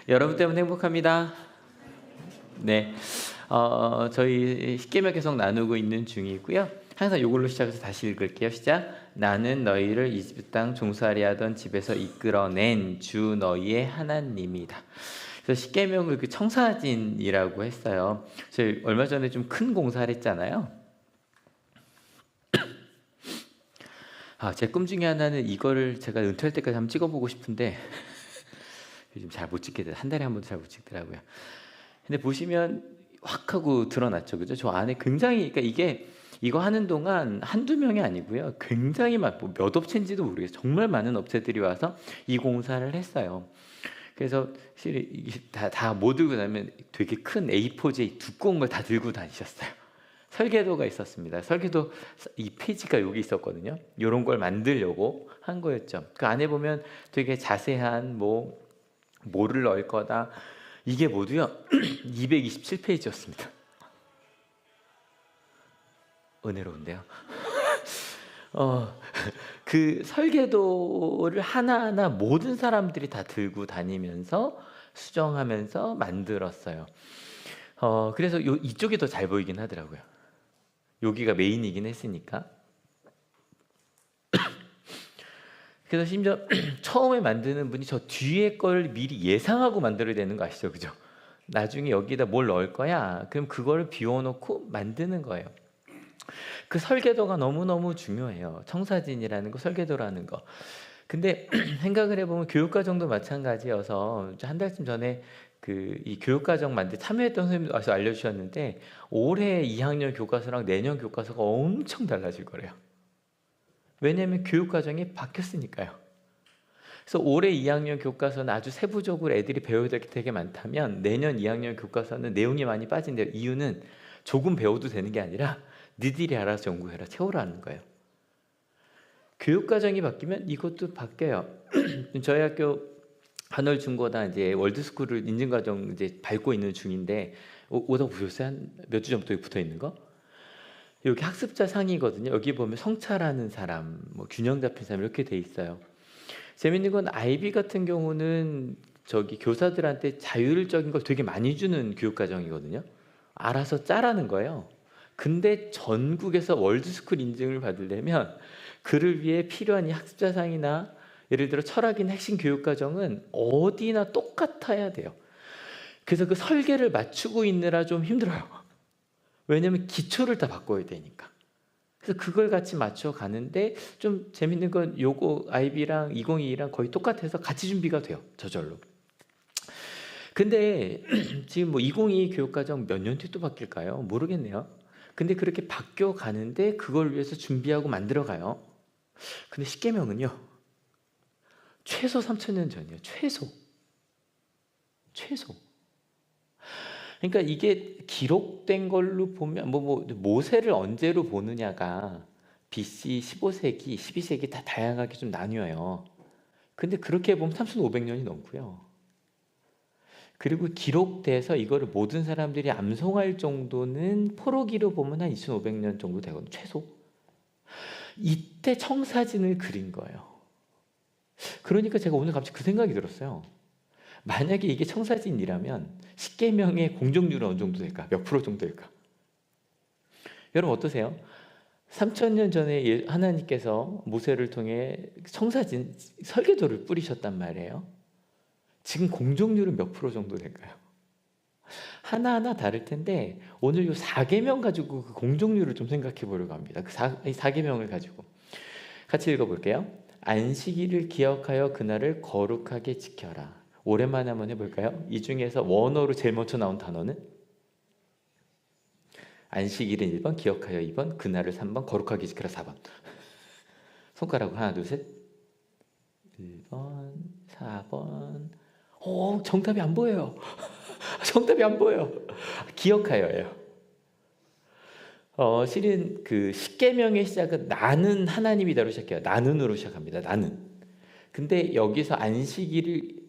여러분 때문에 행복합니다. 네, 저희 십계명 계속 나누고 있는 중이고요. 항상 이걸로 시작해서 다시 읽을게요. 시작. 나는 너희를 이집트 땅 종살이 하던 집에서 이끌어낸 주 너희의 하나님이다. 그래서 십계명을 그 청사진이라고 했어요. 저희 얼마 전에 좀 큰 공사를 했잖아요. 제 꿈 중에 하나는 이거를 제가 은퇴할 때까지 한번 찍어보고 싶은데 요즘 잘 못 찍게 돼요. 한 달에 한 번도 잘 못 찍더라고요. 근데 보시면 확 하고 드러났죠. 그죠? 저 안에 굉장히, 그러니까 이거 하는 동안 한두 명이 아니고요. 굉장히 몇 업체인지도 모르겠어요. 정말 많은 업체들이 와서 이 공사를 했어요. 그래서 실은 다 뭐 들고 다니면 되게 큰 A4지 두꺼운 걸 다 들고 다니셨어요. 설계도가 있었습니다. 설계도 이 페이지가 여기 있었거든요. 이런 걸 만들려고 한 거였죠. 그 안에 보면 되게 자세한 뭐를 넣을 거다. 이게 모두요 227페이지였습니다. 은혜로운데요. 그 설계도를 하나하나 모든 사람들이 다 들고 다니면서 수정하면서 만들었어요. 그래서 이쪽이 더 잘 보이긴 하더라고요. 여기가 메인이긴 했으니까. 그래서 심지어 처음에 만드는 분이 저 뒤에 걸 미리 예상하고 만들어야 되는 거 아시죠? 그죠? 나중에 여기다 뭘 넣을 거야? 그럼 그거를 비워놓고 만드는 거예요. 그 설계도가 너무너무 중요해요. 청사진이라는 거, 설계도라는 거. 근데 생각을 해보면 교육과정도 마찬가지여서 한 달쯤 전에 이 교육과정 만들 참여했던 선생님도 와서 알려주셨는데 올해 2학년 교과서랑 내년 교과서가 엄청 달라질 거래요. 왜냐하면 교육과정이 바뀌었으니까요. 그래서 올해 2학년 교과서는 아주 세부적으로 애들이 배워야 될 게 되게 많다면 내년 2학년 교과서는 내용이 많이 빠진대요. 이유는 조금 배워도 되는 게 아니라 니들이 알아서 연구해라, 채우라는 거예요. 교육과정이 바뀌면 이것도 바뀌어요. 저희 학교 한월 중고다 이제 월드스쿨을 인증과정 이제 밟고 있는 중인데 오다 보셨어요? 한 몇 주 전부터 붙어 있는 거? 여기 학습자 상이거든요. 여기 보면 성찰하는 사람, 균형 잡힌 사람 이렇게 돼 있어요. 재밌는 건 아이비 같은 경우는 저기 교사들한테 자율적인 걸 되게 많이 주는 교육과정이거든요. 알아서 짜라는 거예요. 근데 전국에서 월드스쿨 인증을 받으려면 그를 위해 필요한 이 학습자상이나 예를 들어 철학이나 핵심 교육과정은 어디나 똑같아야 돼요. 그래서 그 설계를 맞추고 있느라 좀 힘들어요. 왜냐면 기초를 다 바꿔야 되니까. 그래서 그걸 같이 맞춰 가는데 좀 재밌는 건 요거 아이비랑 2022랑 거의 똑같아서 같이 준비가 돼요. 저절로. 근데 지금 2022 교육과정 몇 년 뒤에 또 바뀔까요? 모르겠네요. 근데 그렇게 바뀌어 가는데 그걸 위해서 준비하고 만들어 가요. 근데 십계명은요. 최소 3000년 전이에요. 최소. 그러니까 이게 기록된 걸로 보면 모세를 언제로 보느냐가 BC 15세기, 12세기 다 다양하게 좀 나뉘어요. 근데 그렇게 보면 3500년이 넘고요. 그리고 기록돼서 이거를 모든 사람들이 암송할 정도는 포로기로 보면 한 2500년 정도 되거든요. 최소. 이때 청사진을 그린 거예요. 그러니까 제가 오늘 갑자기 그 생각이 들었어요. 만약에 이게 청사진이라면 십계명의 공정률은 어느 정도 될까? 몇 프로 정도 될까? 여러분 어떠세요? 3000년 전에 하나님께서 모세를 통해 청사진 설계도를 뿌리셨단 말이에요. 지금 공정률은 몇 프로 정도 될까요? 하나하나 다를 텐데 오늘 이 4계명 가지고 그 공정률을 좀 생각해 보려고 합니다. 그 4계명을 가지고 같이 읽어볼게요. 안식일을 기억하여 그날을 거룩하게 지켜라. 오랜만에 한번 해볼까요? 이 중에서 원어로 제일 먼저 나온 단어는? 안식일은 1번, 기억하여 2번, 그날을 3번, 거룩하게 지켜라 4번. 손가락으로 하나, 둘, 셋. 1번, 4번. 정답이 안 보여요. 정답이 안 보여요. 기억하여예요. 실은 그 십계명의 시작은 나는 하나님이다로 시작해요. 나는으로 시작합니다. 나는. 근데 여기서 안식일을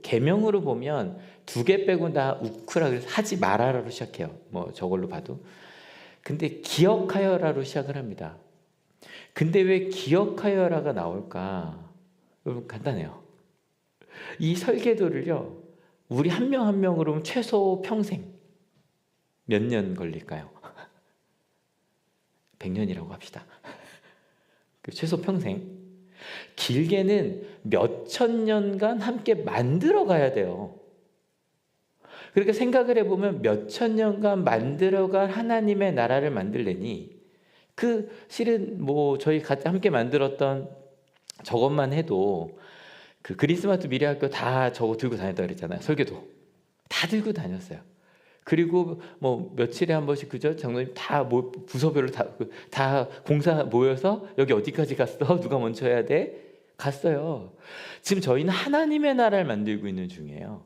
계명으로 보면 2개 빼고 다 우크라 그래서 하지 말아라로 시작해요. 저걸로 봐도. 근데 기억하여라로 시작을 합니다. 근데 왜 기억하여라가 나올까? 여러분 간단해요. 이 설계도를요. 우리 한 명 한 명으로 최소 평생 몇 년 걸릴까요? 100년이라고 합시다. 최소 평생. 길게는 몇천 년간 함께 만들어 가야 돼요. 그렇게 생각을 해보면 몇천 년간 만들어갈 하나님의 나라를 만들려니 실은 저희 같이 함께 만들었던 저것만 해도 그리스마스 미래학교 다 저거 들고 다녔다 그랬잖아요. 설계도 다 들고 다녔어요. 그리고 며칠에 한 번씩 그죠? 장로님 다 부서별로 다 공사 모여서 여기 어디까지 갔어? 누가 먼저 해야 돼? 갔어요. 지금 저희는 하나님의 나라를 만들고 있는 중이에요.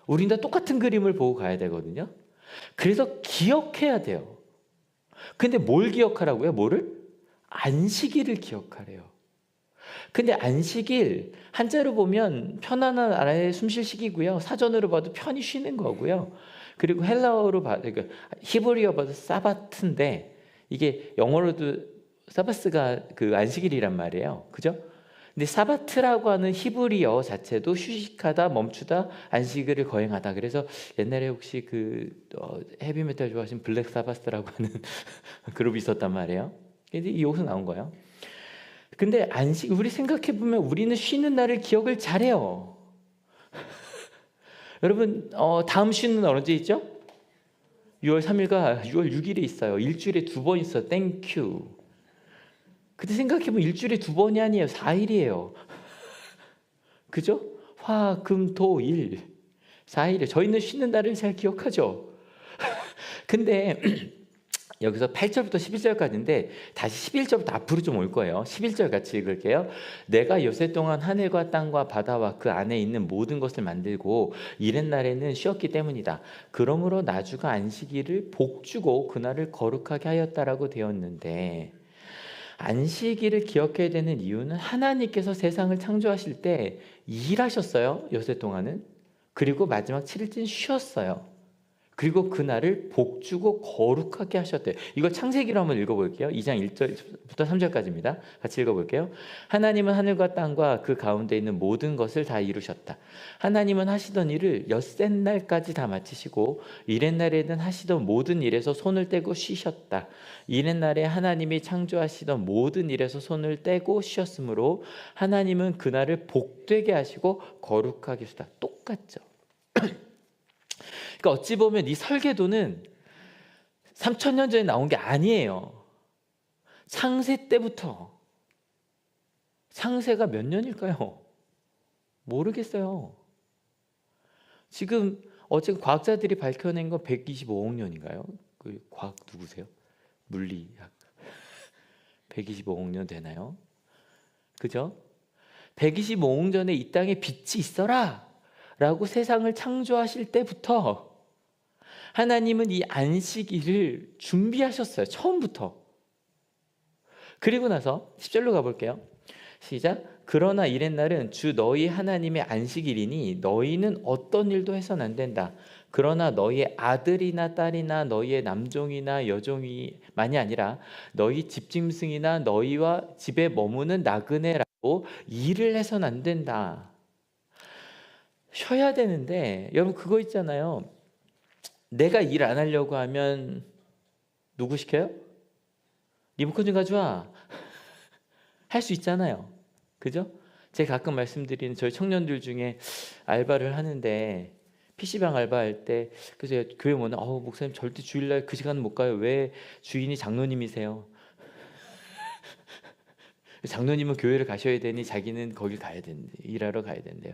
우린 다 똑같은 그림을 보고 가야 되거든요. 그래서 기억해야 돼요. 근데 뭘 기억하라고요? 뭐를? 안식일을 기억하래요. 근데 안식일 한자로 보면 편안한 나라에 숨쉴 시기고요. 사전으로 봐도 편히 쉬는 거고요. 그리고 헬라어로 봐도 히브리어 봐도 사바트인데 이게 영어로도 사바스가 안식일이란 말이에요. 그죠? 근데 사바트라고 하는 히브리어 자체도 휴식하다, 멈추다, 안식일을 거행하다. 그래서 옛날에 혹시 헤비메탈 좋아하신 블랙 사바스라고 하는 그룹이 있었단 말이에요. 근데 여기서 나온 거예요. 근데 우리 생각해보면 우리는 쉬는 날을 기억을 잘해요. 여러분, 다음 쉬는 날 언제 있죠? 6월 3일과 6월 6일에 있어요. 일주일에 2번 있어. 땡큐. 근데 생각해보면 일주일에 2번이 아니에요. 4일이에요. 그죠? 화, 금, 토, 일. 4일이에요. 저희는 쉬는 날을 잘 기억하죠. 근데 여기서 8절부터 11절까지인데 다시 11절부터 앞으로 좀 올 거예요. 11절 같이 읽을게요. 내가 여세 동안 하늘과 땅과 바다와 그 안에 있는 모든 것을 만들고 이튿날에는 쉬었기 때문이다. 그러므로 나주가 안식일을 복주고 그날을 거룩하게 하였다라고 되었는데 안식일을 기억해야 되는 이유는 하나님께서 세상을 창조하실 때 일하셨어요. 여세 동안은. 그리고 마지막 7일째는 쉬었어요. 그리고 그날을 복주고 거룩하게 하셨대요. 이걸 창세기로 한번 읽어볼게요. 2장 1절부터 3절까지입니다. 같이 읽어볼게요. 하나님은 하늘과 땅과 그 가운데 있는 모든 것을 다 이루셨다. 하나님은 하시던 일을 엿새 날까지 다 마치시고 이튿날에는 하시던 모든 일에서 손을 떼고 쉬셨다. 이튿날에 하나님이 창조하시던 모든 일에서 손을 떼고 쉬었으므로 하나님은 그날을 복되게 하시고 거룩하게 하셨다. 똑같죠. 그러니까 어찌 보면 이 설계도는 3,000년 전에 나온 게 아니에요. 창세 때부터. 창세가 몇 년일까요? 모르겠어요. 지금 어쨌든 과학자들이 밝혀낸 건 125억 년인가요? 그 과학 누구세요? 물리학. 125억 년 되나요? 그죠? 125억 전에 이 땅에 빛이 있어라 라고 세상을 창조하실 때부터 하나님은 이 안식일을 준비하셨어요. 처음부터. 그리고 나서 10절로 가볼게요. 시작. 그러나 이튿날은 주 너희 하나님의 안식일이니 너희는 어떤 일도 해서는 안 된다. 그러나 너희의 아들이나 딸이나 너희의 남종이나 여종이만이 아니라 너희 집짐승이나 너희와 집에 머무는 나그네라고 일을 해서는 안 된다. 쉬어야 되는데 여러분 그거 있잖아요. 내가 일 안 하려고 하면 누구 시켜요? 리모컨 좀 가져와. 할 수 있잖아요. 그죠? 제가 가끔 말씀드리는 저희 청년들 중에 알바를 하는데 PC방 알바할 때 그래서 교회 오면 목사님 절대 주일날 그 시간은 못 가요. 왜? 주인이 장로님이세요. 장로님은 교회를 가셔야 되니 자기는 거길 가야 된대. 일하러 가야 된대요.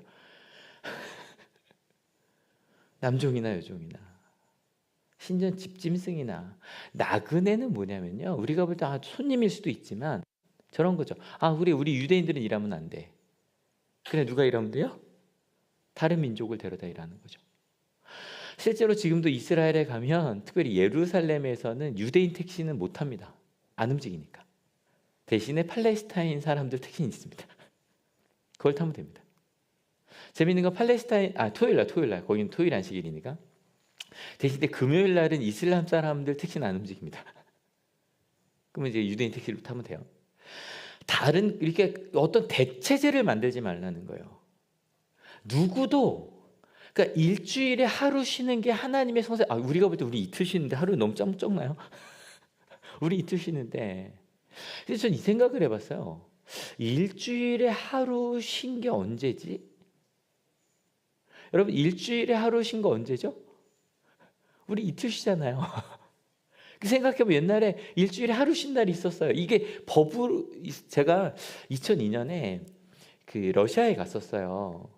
남종이나 여종이나 심지어 집짐승이나 나그네는 뭐냐면요. 우리가 볼 때 손님일 수도 있지만 저런 거죠. 우리 유대인들은 일하면 안 돼. 그래 누가 일하면 돼요? 다른 민족을 데려다 일하는 거죠. 실제로 지금도 이스라엘에 가면 특별히 예루살렘에서는 유대인 택시는 못 합니다. 안 움직이니까. 대신에 팔레스타인 사람들 택시는 있습니다. 그걸 타면 됩니다. 재밌는 건 토요일날 거기는 토요일 안식일이니까 대신에 금요일날은 이슬람 사람들 택시는 안 움직입니다. 그러면 이제 유대인 택시를 타면 돼요. 이렇게 어떤 대체제를 만들지 말라는 거예요. 누구도 그러니까 일주일에 하루 쉬는 게 하나님의 성생. 우리가 볼 때 우리 이틀 쉬는데 하루 너무 적나요? 우리 이틀 쉬는데. 그래서 전 이 생각을 해봤어요. 일주일에 하루 쉰 게 언제지? 여러분, 일주일에 하루 쉰 거 언제죠? 우리 이틀 쉬잖아요. 생각해보면 옛날에 일주일에 하루 쉰 날이 있었어요. 이게 법으로. 제가 2002년에 그 러시아에 갔었어요.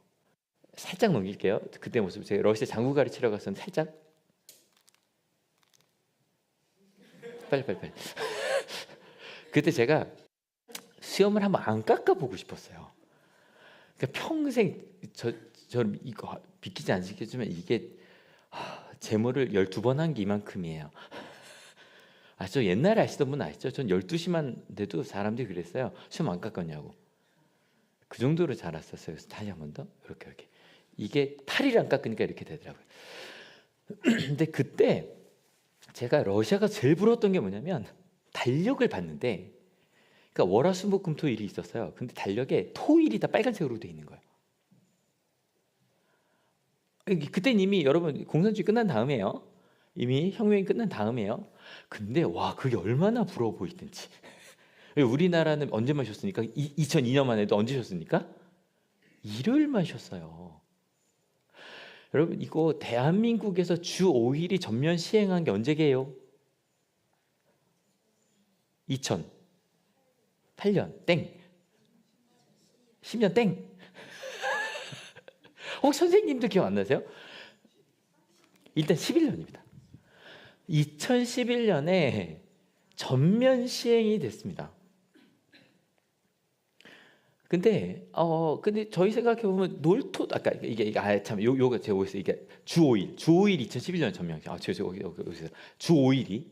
살짝 넘길게요. 그때 모습. 제가 러시아 장구 가르치러 갔었는데 살짝. 빨리. 그때 제가 수염을 한번 안 깎아보고 싶었어요. 그러니까 평생 저를 이거 믿기지 않으시겠지만 이게 제모를 12번 한 게 이만큼이에요. 저 옛날에 아시던 분 아시죠? 전 12시만 돼도 사람들이 그랬어요. 수염 안 깎았냐고. 그 정도로 자랐었어요. 그래서 다시 한 번 더 이렇게. 이게 탈을 안 깎으니까 이렇게 되더라고요. 근데 그때 제가 러시아가 제일 부러웠던 게 뭐냐면 달력을 봤는데, 그러니까 월화수목금토일이 있었어요. 근데 달력에 토일이 다 빨간색으로 돼 있는 거예요. 그때는 이미 여러분 공산주의 끝난 다음이에요. 이미 혁명이 끝난 다음이에요. 근데 와, 그게 얼마나 부러워 보이든지. 우리나라는 언제만 쉬었습니까? 2002년만 해도 언제 쉬었습니까? 일요일만 쉬었어요. 여러분, 이거 대한민국에서 주 5일이 전면 시행한 게 언제게요? 2008년 땡. 10년 땡. 혹시 선생님도 기억 안 나세요? 일단 11년입니다. 2011년에 전면 시행이 됐습니다. 근데 저희 생각해 보면 놀토 아까 이게 참 요거 제가 보였어요. 이게 주 5일 2011년 전면 시행. 주 5일이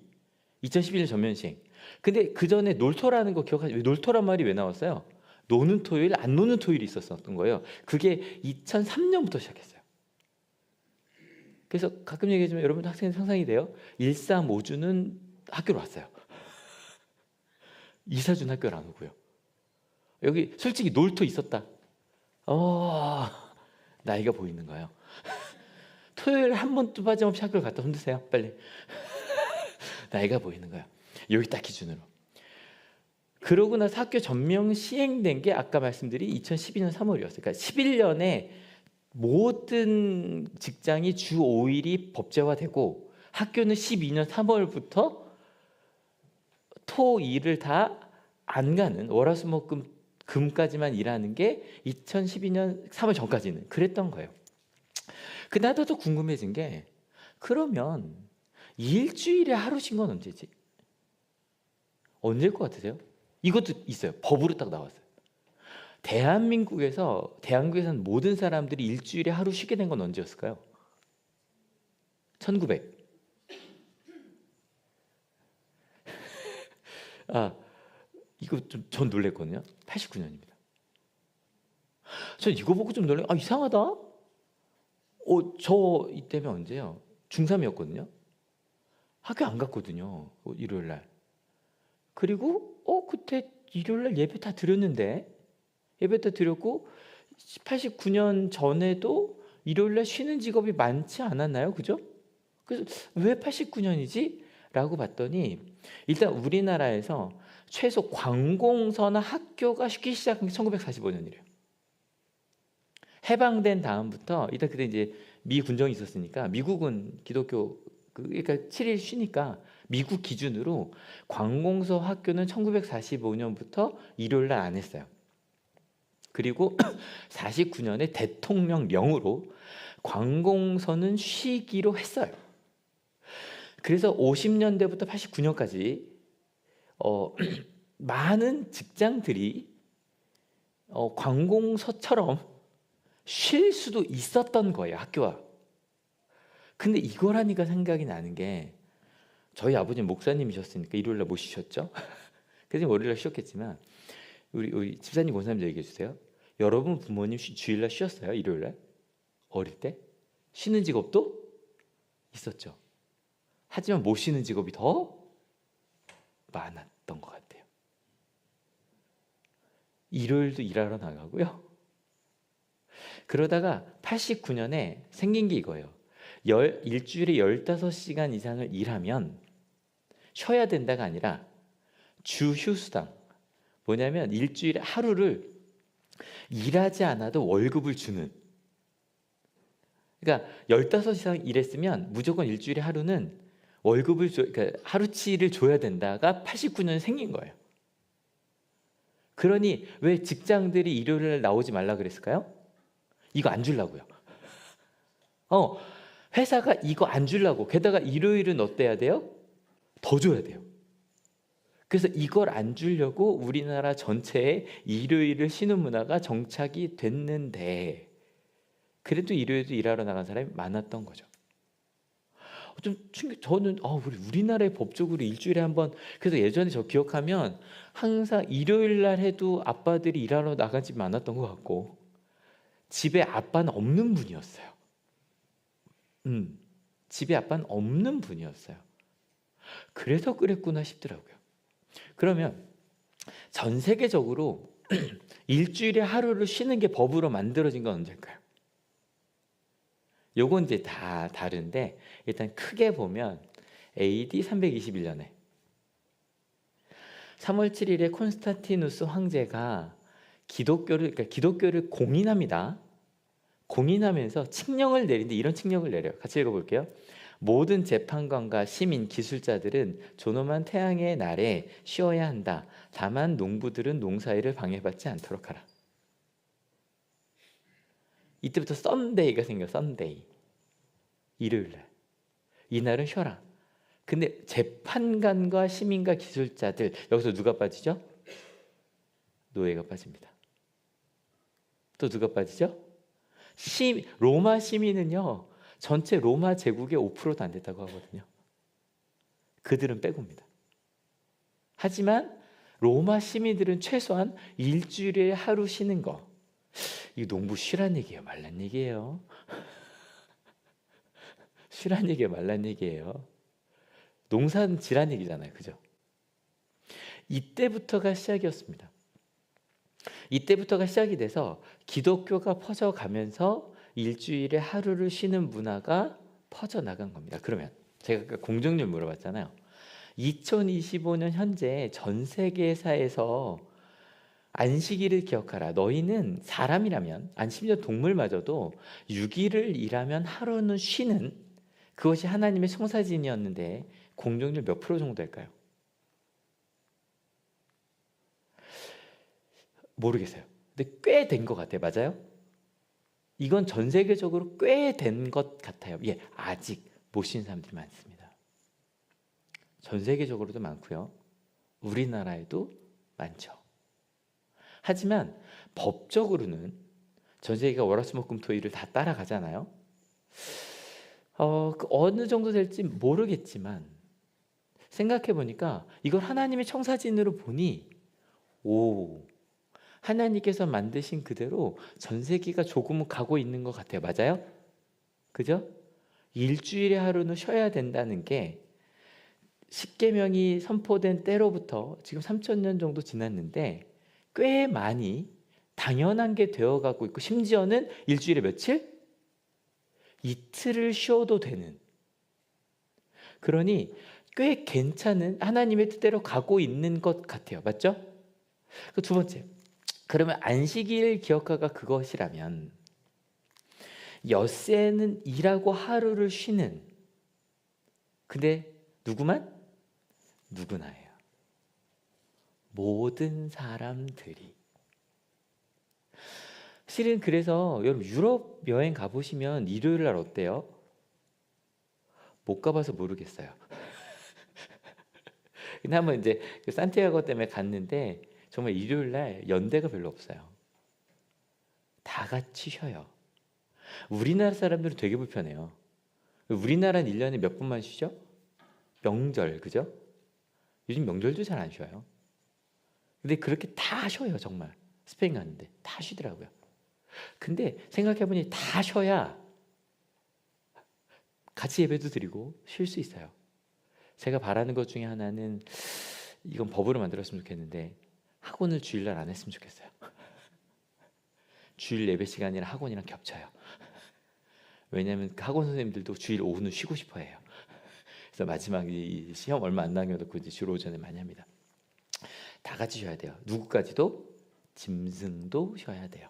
2011년 전면 시행. 근데 그 전에 놀토라는 거 기억하세요? 놀토란 말이 왜 나왔어요? 노는 토요일, 안 노는 토요일이 있었던 거예요. 그게 2003년부터 시작했어요. 그래서 가끔 얘기하지만 여러분 학생 상상이 돼요? 135주는 학교로 왔어요. 2사주는 학교를 안 오고요. 여기 솔직히 놀토 있었다. 나이가 보이는 거예요. 토요일 한 번도 빠짐없이 학교를 갔다 흔드세요. 빨리. 나이가 보이는 거예요. 여기 딱 기준으로. 그러고 나서 학교 전면 시행된 게 아까 말씀드린 2012년 3월이었어요. 그러니까 11년에 모든 직장이 주 5일이 법제화되고 학교는 12년 3월부터 토, 일을 다 안 가는 월화수목금까지만 일하는 게 2012년 3월 전까지는 그랬던 거예요. 근데 나도 또 궁금해진 게, 그러면 일주일에 하루 쉰 건 언제지? 언제일 것 같으세요? 이것도 있어요. 법으로 딱 나왔어요. 대한민국에서는 모든 사람들이 일주일에 하루 쉬게 된 건 언제였을까요? 1900. 이거 좀 전 놀랬거든요. 89년입니다. 전 이거 보고 좀 놀래. 이상하다. 저 이때면 언제요? 중3이었거든요. 학교 안 갔거든요. 일요일 날. 그리고 그때 일요일 날 예배 다 드렸는데, 예배 다 드렸고 89년 전에도 일요일 날 쉬는 직업이 많지 않았나요? 그죠? 그래서 왜 89년이지? 라고 봤더니, 일단 우리나라에서 최소 관공서나 학교가 쉬기 시작한 게 1945년이래요. 해방된 다음부터, 일단 그때 이제 미 군정이 있었으니까 미국은 기독교 그러니까 7일 쉬니까 미국 기준으로 관공서 학교는 1945년부터 일요일 날 안 했어요. 그리고 49년에 대통령령으로 관공서는 쉬기로 했어요. 그래서 50년대부터 89년까지 많은 직장들이 관공서처럼 쉴 수도 있었던 거예요, 학교와. 근데 이걸 하니까 생각이 나는 게, 저희 아버지는 목사님이셨으니까 일요일날 못 쉬셨죠? 그래서 월요일날 쉬었겠지만, 우리 집사님 권사님도 얘기해 주세요. 여러분 부모님 주일날 쉬었어요? 일요일날? 어릴 때? 쉬는 직업도 있었죠. 하지만 못 쉬는 직업이 더 많았던 것 같아요. 일요일도 일하러 나가고요. 그러다가 89년에 생긴 게 이거예요. 일주일에 15시간 이상을 일하면 쉬어야 된다가 아니라 주휴수당. 뭐냐면 일주일에 하루를 일하지 않아도 월급을 주는. 그러니까 15시간 이상 일했으면 무조건 일주일에 하루는 월급을 그러니까 하루치를 줘야 된다가 89년에 생긴 거예요. 그러니 왜 직장들이 일요일에 나오지 말라 그랬을까요? 이거 안 주려고요. 회사가 이거 안 주려고. 게다가 일요일은 어때야 돼요? 더 줘야 돼요. 그래서 이걸 안 주려고 우리나라 전체에 일요일을 쉬는 문화가 정착이 됐는데, 그래도 일요일도 일하러 나간 사람이 많았던 거죠. 좀 저는 우리나라의 법적으로 일주일에 한 번, 그래서 예전에 저 기억하면 항상 일요일 날 해도 아빠들이 일하러 나가지 많았던 것 같고, 집에 아빠는 없는 분이었어요. 집에 아빠는 없는 분이었어요. 그래서 그랬구나 싶더라고요. 그러면 전 세계적으로 일주일에 하루를 쉬는 게 법으로 만들어진 건 언제일까요? 요건 이제 다 다른데, 일단 크게 보면 AD 321년에 3월 7일에 콘스탄티누스 황제가 기독교를 공인합니다. 공인하면서 칙령을 내리는데, 이런 칙령을 내려요. 같이 읽어볼게요. 모든 재판관과 시민, 기술자들은 존엄한 태양의 날에 쉬어야 한다. 다만 농부들은 농사일을 방해받지 않도록 하라. 이때부터 썬데이가 생겨요. 썬데이. 일요일날. 이날은 쉬어라. 근데 재판관과 시민과 기술자들, 여기서 누가 빠지죠? 노예가 빠집니다. 또 누가 빠지죠? 로마 시민은요, 전체 로마 제국의 5%도 안 됐다고 하거든요. 그들은 빼고입니다. 하지만 로마 시민들은 최소한 일주일에 하루 쉬는 거, 이거 농부 쉬란 얘기예요, 말란 얘기예요? 쉬란 얘기예요, 말란 얘기예요? 농사는 지란 얘기잖아요, 그죠? 이때부터가 시작이었습니다. 이때부터가 시작이 돼서 기독교가 퍼져가면서 일주일에 하루를 쉬는 문화가 퍼져나간 겁니다. 그러면 제가 아까 공정률 물어봤잖아요. 2025년 현재 전 세계사에서 안식일을 기억하라. 너희는 사람이라면, 심지어 동물마저도 6일을 일하면 하루는 쉬는, 그것이 하나님의 청사진이었는데 공정률 몇 프로 정도 될까요? 모르겠어요. 근데 꽤 된 것 같아요. 맞아요? 이건 전 세계적으로 꽤 된 것 같아요. 예, 아직 못 쉬는 사람들이 많습니다. 전 세계적으로도 많고요. 우리나라에도 많죠. 하지만 법적으로는 전 세계가 월화수목금토일을 다 따라가잖아요. 어느 정도 될지 모르겠지만 생각해 보니까 이걸 하나님의 청사진으로 보니, 하나님께서 만드신 그대로 전 세계가 조금은 가고 있는 것 같아요. 맞아요? 그죠? 일주일에 하루는 쉬어야 된다는 게 십계명이 선포된 때로부터 지금 3000년 정도 지났는데 꽤 많이 당연한 게 되어가고 있고, 심지어는 일주일에 며칠? 이틀을 쉬어도 되는, 그러니 꽤 괜찮은 하나님의 뜻대로 가고 있는 것 같아요. 맞죠? 그 두 번째, 그러면 안식일 기억하가 그것이라면 엿새는 일하고 하루를 쉬는, 근데 누구만? 누구나예요. 모든 사람들이. 실은 그래서 여러분 유럽 여행 가보시면 일요일 날 어때요? 못 가봐서 모르겠어요. 근데 한번 이제 그 산티아고 때문에 갔는데 정말 일요일 날 연대가 별로 없어요. 다 같이 쉬어요. 우리나라 사람들은 되게 불편해요. 우리나라는 1년에 몇 번만 쉬죠? 명절, 그죠? 요즘 명절도 잘 안 쉬어요. 근데 그렇게 다 쉬어요, 정말. 스페인 갔는데 다 쉬더라고요. 근데 생각해보니 다 쉬어야 같이 예배도 드리고 쉴 수 있어요. 제가 바라는 것 중에 하나는, 이건 법으로 만들었으면 좋겠는데, 학원을 주일날 안 했으면 좋겠어요. 주일 예배 시간이랑 학원이랑 겹쳐요. 왜냐하면 그 학원 선생님들도 주일 오후는 쉬고 싶어해요. 그래서 마지막 이 시험 얼마 안 남겨놓고 이제 주로 오전에 많이 합니다. 다 같이 쉬어야 돼요. 누구까지도? 짐승도 쉬어야 돼요.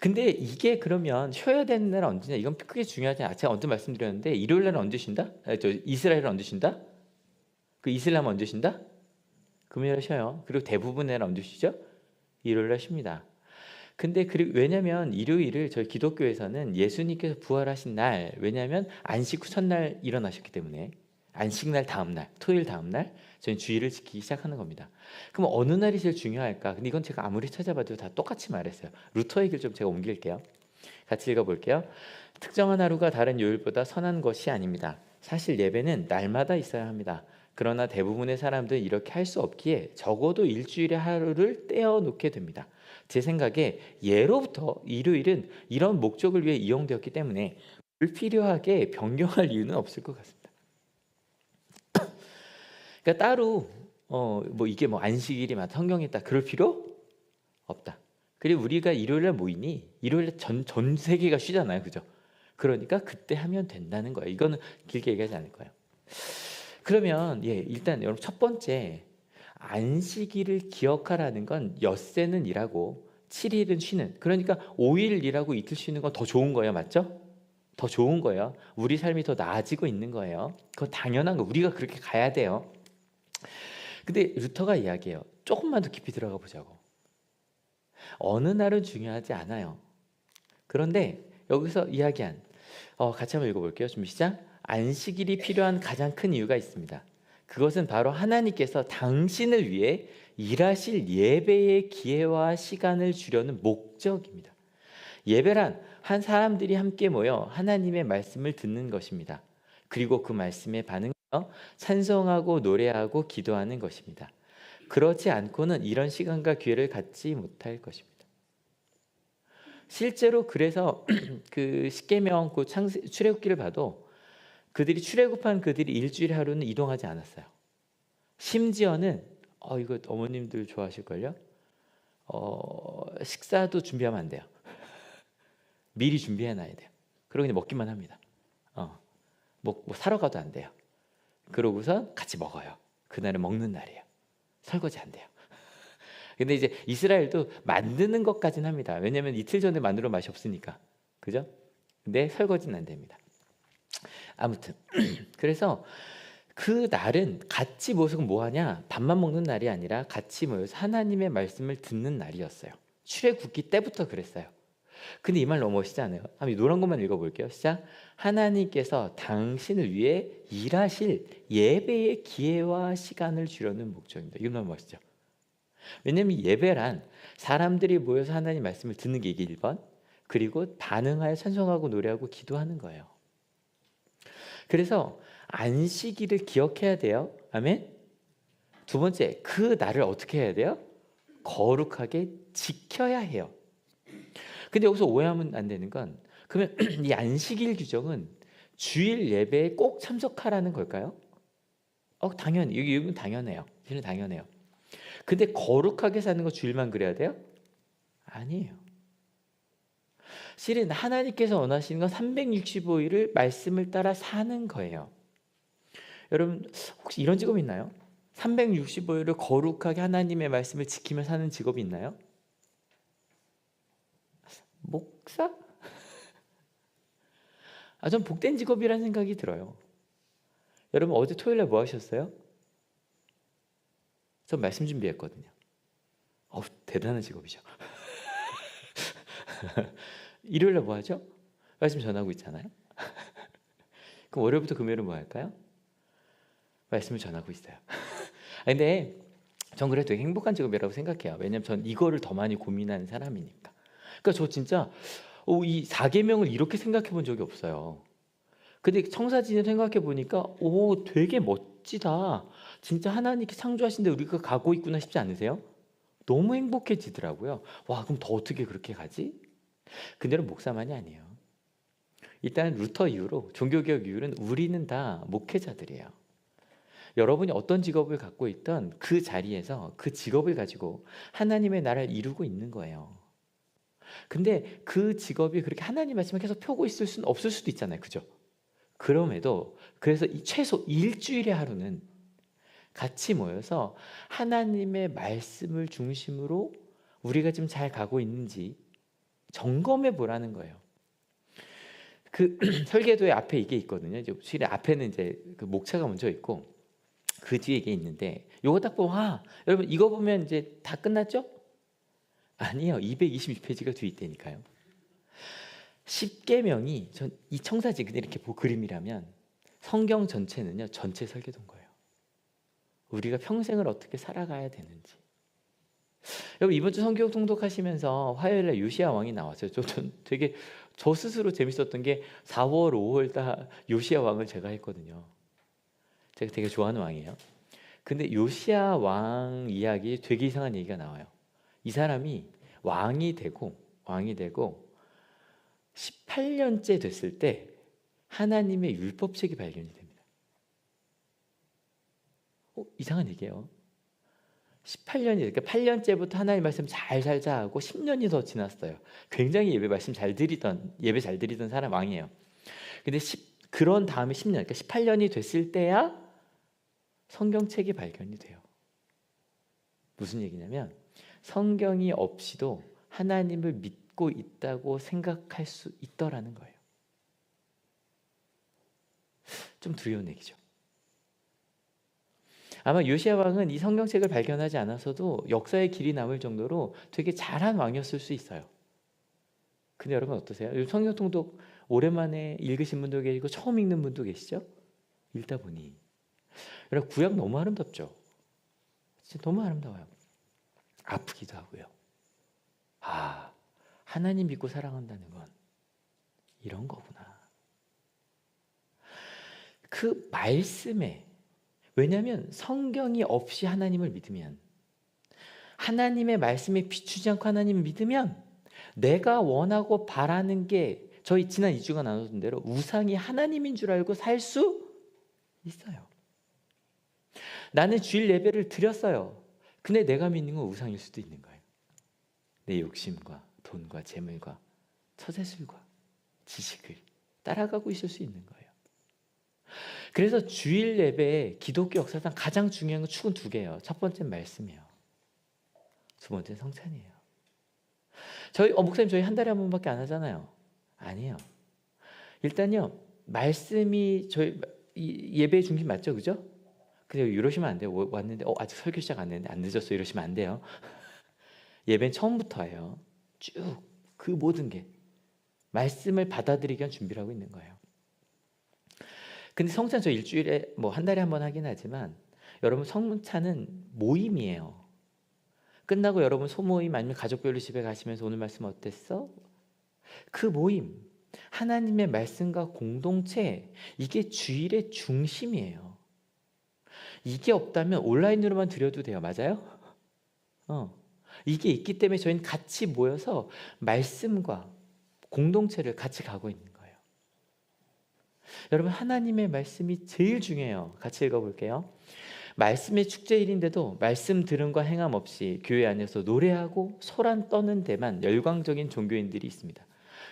근데 이게 그러면 쉬어야 되는 날은 언제냐? 이건 크게 중요하지 않아요. 제가 언제 말씀드렸는데 일요일 날은 언제 쉰다? 이스라엘은 언제 쉰다? 그 이슬람은 언제 쉰다? 금요일에 쉬어요. 그리고 대부분의 날은 언제 쉬죠? 일요일 날 쉽니다. 근데 왜냐면 일요일을 저희 기독교에서는 예수님께서 부활하신 날, 왜냐면 안식 후 첫날 일어나셨기 때문에 안식날 다음날, 토요일 다음날 저희는 주일을 지키기 시작하는 겁니다. 그럼 어느 날이 제일 중요할까? 근데 이건 제가 아무리 찾아봐도 다 똑같이 말했어요. 루터 얘기를 좀 제가 옮길게요. 같이 읽어볼게요. 특정한 하루가 다른 요일보다 선한 것이 아닙니다. 사실 예배는 날마다 있어야 합니다. 그러나 대부분의 사람들은 이렇게 할 수 없기에 적어도 일주일에 하루를 떼어놓게 됩니다. 제 생각에 예로부터 일요일은 이런 목적을 위해 이용되었기 때문에 불필요하게 변경할 이유는 없을 것 같습니다. 그러니까 따로 뭐 이게 뭐 안식일이 막 성경에 있다 그럴 필요 없다. 그리고 우리가 일요일에 모이니 일요일에 전 세계가 쉬잖아요, 그죠? 그러니까 그때 하면 된다는 거예요. 이거는 길게 얘기하지 않을 거예요. 그러면 일단 여러분 첫 번째 안식일을 기억하라는 건 엿새는 일하고 7일은 쉬는. 그러니까 5일 일하고 이틀 쉬는 건 더 좋은 거예요, 맞죠? 더 좋은 거예요. 우리 삶이 더 나아지고 있는 거예요. 그건 당연한 거. 우리가 그렇게 가야 돼요. 근데 루터가 이야기해요. 조금만 더 깊이 들어가 보자고. 어느 날은 중요하지 않아요. 그런데 여기서 이야기한 같이 한번 읽어볼게요. 준비 시작. 안식일이 필요한 가장 큰 이유가 있습니다. 그것은 바로 하나님께서 당신을 위해 일하실 예배의 기회와 시간을 주려는 목적입니다. 예배란 한 사람들이 함께 모여 하나님의 말씀을 듣는 것입니다. 그리고 그 말씀에 반응하여 찬송하고 노래하고 기도하는 것입니다. 그렇지 않고는 이런 시간과 기회를 갖지 못할 것입니다. 실제로 그래서 그 십계명 그 출애굽기를 봐도 그들이 출애굽한 그들이 일주일에 하루는 이동하지 않았어요. 심지어는 이거 어머님들 좋아하실걸요? 식사도 준비하면 안 돼요. 미리 준비해놔야 돼요. 그러고 그냥 먹기만 합니다. 뭐 사러 가도 안 돼요. 그러고서 같이 먹어요. 그날은 먹는 날이에요. 설거지 안 돼요. 근데 이제 이스라엘도 만드는 것까지는 합니다. 왜냐하면 이틀 전에 만들어 맛이 없으니까. 그죠? 근데 설거지는 안 됩니다. 아무튼 그래서 그 날은 같이 모여서 뭐 하냐? 밥만 먹는 날이 아니라 같이 모여서 하나님의 말씀을 듣는 날이었어요. 출애굽기 때부터 그랬어요. 근데 이 말 너무 멋있지 않아요? 한번 노란 것만 읽어볼게요. 시작. 하나님께서 당신을 위해 일하실 예배의 기회와 시간을 주려는 목적입니다. 이거 너무 멋있죠? 왜냐하면 예배란 사람들이 모여서 하나님 말씀을 듣는 게 이게 1번, 그리고 반응하여 찬송하고 노래하고 기도하는 거예요. 그래서 안식일을 기억해야 돼요. 아멘. 두 번째, 그 날을 어떻게 해야 돼요? 거룩하게 지켜야 해요. 근데 여기서 오해하면 안 되는 건, 그러면 이 안식일 규정은 주일 예배에 꼭 참석하라는 걸까요? 당연히 이건 당연해요. 이건 당연해요. 근데 거룩하게 사는 거 주일만 그래야 돼요? 아니에요. 실은 하나님께서 원하시는 건 365일을 말씀을 따라 사는 거예요. 여러분 혹시 이런 직업 있나요? 365일을 거룩하게 하나님의 말씀을 지키며 사는 직업이 있나요? 목사? 전 복된 직업이라는 생각이 들어요. 여러분 어제 토요일에 뭐 하셨어요? 전 말씀 준비했거든요. 대단한 직업이죠. 일요일에 뭐 하죠? 말씀 전하고 있잖아요. 그럼 월요일부터 금요일은 뭐 할까요? 말씀을 전하고 있어요. 근데 전 그래도 되게 행복한 직업이라고 생각해요. 왜냐면 전 이거를 더 많이 고민하는 사람이니까. 그러니까 저 진짜 이 4계명을 이렇게 생각해 본 적이 없어요. 근데 청사진을 생각해 보니까 되게 멋지다. 진짜 하나님께 창조하신데 우리가 가고 있구나 싶지 않으세요? 너무 행복해지더라고요. 와, 그럼 더 어떻게 그렇게 가지? 근데는 목사만이 아니에요. 일단 루터 이후로 종교개혁 이후로는 우리는 다 목회자들이에요. 여러분이 어떤 직업을 갖고 있던 그 자리에서 그 직업을 가지고 하나님의 나라를 이루고 있는 거예요. 근데 그 직업이 그렇게 하나님 말씀을 계속 펴고 있을 수는 없을 수도 있잖아요. 그죠? 그럼에도 그래서 최소 일주일에 하루는 같이 모여서 하나님의 말씀을 중심으로 우리가 지금 잘 가고 있는지 점검해 보라는 거예요. 그 설계도의 앞에 이게 있거든요. 실에 앞에는 이제 그 목차가 먼저 있고 그 뒤에 이게 있는데 요거 딱 보면 여러분 이거 보면 이제 다 끝났죠? 아니에요. 226페이지가 뒤에 있다니까요. 10계명이 이 청사진 그냥 이렇게 그림이라면 성경 전체는요. 전체 설계도인 거예요. 우리가 평생을 어떻게 살아가야 되는지. 여러분 이번 주 성경 통독하시면서 화요일에 요시야 왕이 나왔어요. 전 되게 저 스스로 재밌었던 게 4월, 5월 다 요시야 왕을 제가 했거든요. 제가 되게 좋아하는 왕이에요. 근데 요시야 왕 이야기에 되게 이상한 얘기가 나와요. 이 사람이 왕이 되고 18년째 됐을 때 하나님의 율법책이 발견이 됩니다. 이상한 얘기예요. 18년이 그러니까 8년째부터 하나님 말씀 잘 살자 하고 10년이 더 지났어요. 굉장히 예배 잘 드리던 사람 왕이에요. 근데 그런 다음에 10년, 그러니까 18년이 됐을 때야 성경책이 발견이 돼요. 무슨 얘기냐면 성경이 없이도 하나님을 믿고 있다고 생각할 수 있더라는 거예요. 좀 두려운 얘기죠. 아마 요시야 왕은 이 성경책을 발견하지 않았어도 역사의 길이 남을 정도로 되게 잘한 왕이었을 수 있어요. 근데 여러분 어떠세요? 성경 통독 오랜만에 읽으신 분도 계시고 처음 읽는 분도 계시죠? 읽다 보니 여러분 구약 너무 아름답죠? 진짜 너무 아름다워요. 아프기도 하고요. 하나님 믿고 사랑한다는 건 이런 거구나. 그 말씀에 왜냐하면 성경이 없이 하나님을 믿으면 하나님의 말씀에 비추지 않고 하나님을 믿으면 내가 원하고 바라는 게 저희 지난 2주가 나눴던 대로 우상이 하나님인 줄 알고 살 수 있어요. 나는 주일 예배를 드렸어요. 근데 내가 믿는 건 우상일 수도 있는 거예요. 내 욕심과 돈과 재물과 처세술과 지식을 따라가고 있을 수 있는 거예요. 그래서 주일 예배에 기독교 역사상 가장 중요한 건 축은 두 개예요. 첫 번째는 말씀이에요. 두 번째는 성찬이에요. 목사님 저희 한 달에 한 번밖에 안 하잖아요. 아니에요. 일단요 말씀이 저희 예배의 중심 맞죠, 그죠? 근데 이러시면 안 돼요. 왔는데 아직 설교 시작 안 했는데 안 늦었어 이러시면 안 돼요. 예배는 처음부터예요. 쭉 그 모든 게 말씀을 받아들이기 위한 준비를 하고 있는 거예요. 근데 성찬 저 일주일에 한 달에 한 번 하긴 하지만 여러분 성찬은 모임이에요. 끝나고 여러분 소모임 아니면 가족별로 집에 가시면서 오늘 말씀 어땠어? 그 모임 하나님의 말씀과 공동체 이게 주일의 중심이에요. 이게 없다면 온라인으로만 드려도 돼요. 맞아요? 이게 있기 때문에 저희는 같이 모여서 말씀과 공동체를 같이 가고 있는 거예요. 여러분 하나님의 말씀이 제일 중요해요. 같이 읽어볼게요. 말씀의 축제일인데도 말씀 들음과 행함 없이 교회 안에서 노래하고 소란 떠는 데만 열광적인 종교인들이 있습니다.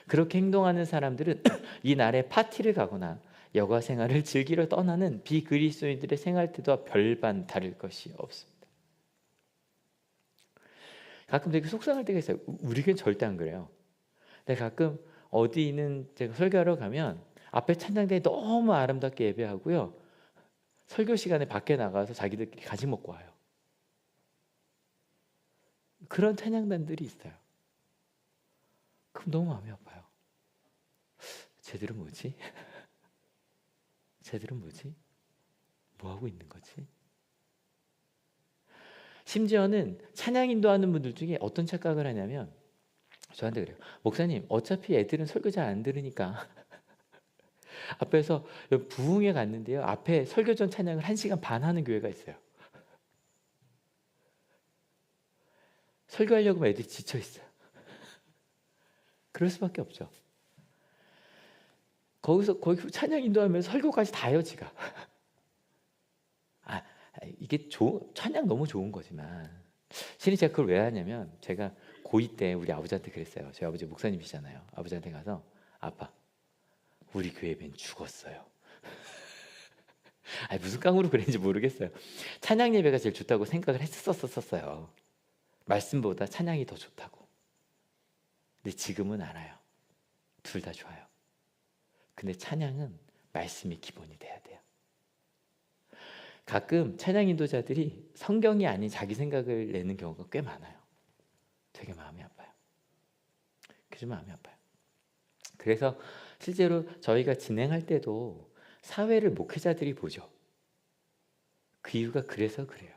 그렇게 행동하는 사람들은 이 날에 파티를 가거나 여가 생활을 즐기러 떠나는 비그리스도인들의 생활 태도와 별반 다를 것이 없습니다. 가끔 되게 속상할 때가 있어요. 우리 교회는 절대 안 그래요. 근데 가끔 어디 있는 제가 설교하러 가면 앞에 찬양대에 너무 아름답게 예배하고요. 설교 시간에 밖에 나가서 자기들끼리 간식 먹고 와요. 그런 찬양단들이 있어요. 그럼 너무 마음이 아파요. 쟤들은 뭐지? 쟤들은 뭐지? 뭐 하고 있는 거지? 심지어는 찬양 인도하는 분들 중에 어떤 착각을 하냐면 저한테 그래요. 목사님 어차피 애들은 설교 잘 안 들으니까 앞에서 부흥회 갔는데요. 앞에 설교 전 찬양을 1시간 반 하는 교회가 있어요. 설교하려고 하면 애들이 지쳐 있어요. 그럴 수밖에 없죠. 거기 찬양 인도하면서 설교까지 다 해요, 지가. 이게 찬양 너무 좋은 거지만 실은 제가 그걸 왜 하냐면 제가 고2 때 우리 아버지한테 그랬어요. 저희 아버지 목사님이시잖아요. 아버지한테 가서 아빠, 우리 교회 밴 죽었어요. 아니, 무슨 깡으로 그랬는지 모르겠어요. 찬양 예배가 제일 좋다고 생각을 했었어요. 말씀보다 찬양이 더 좋다고. 근데 지금은 알아요. 둘 다 좋아요. 근데 찬양은 말씀이 기본이 돼야 돼요. 가끔 찬양 인도자들이 성경이 아닌 자기 생각을 내는 경우가 꽤 많아요. 되게 마음이 아파요. 그래서 마음이 아파요. 그래서 실제로 저희가 진행할 때도 사회를 목회자들이 보죠. 그 이유가 그래서 그래요.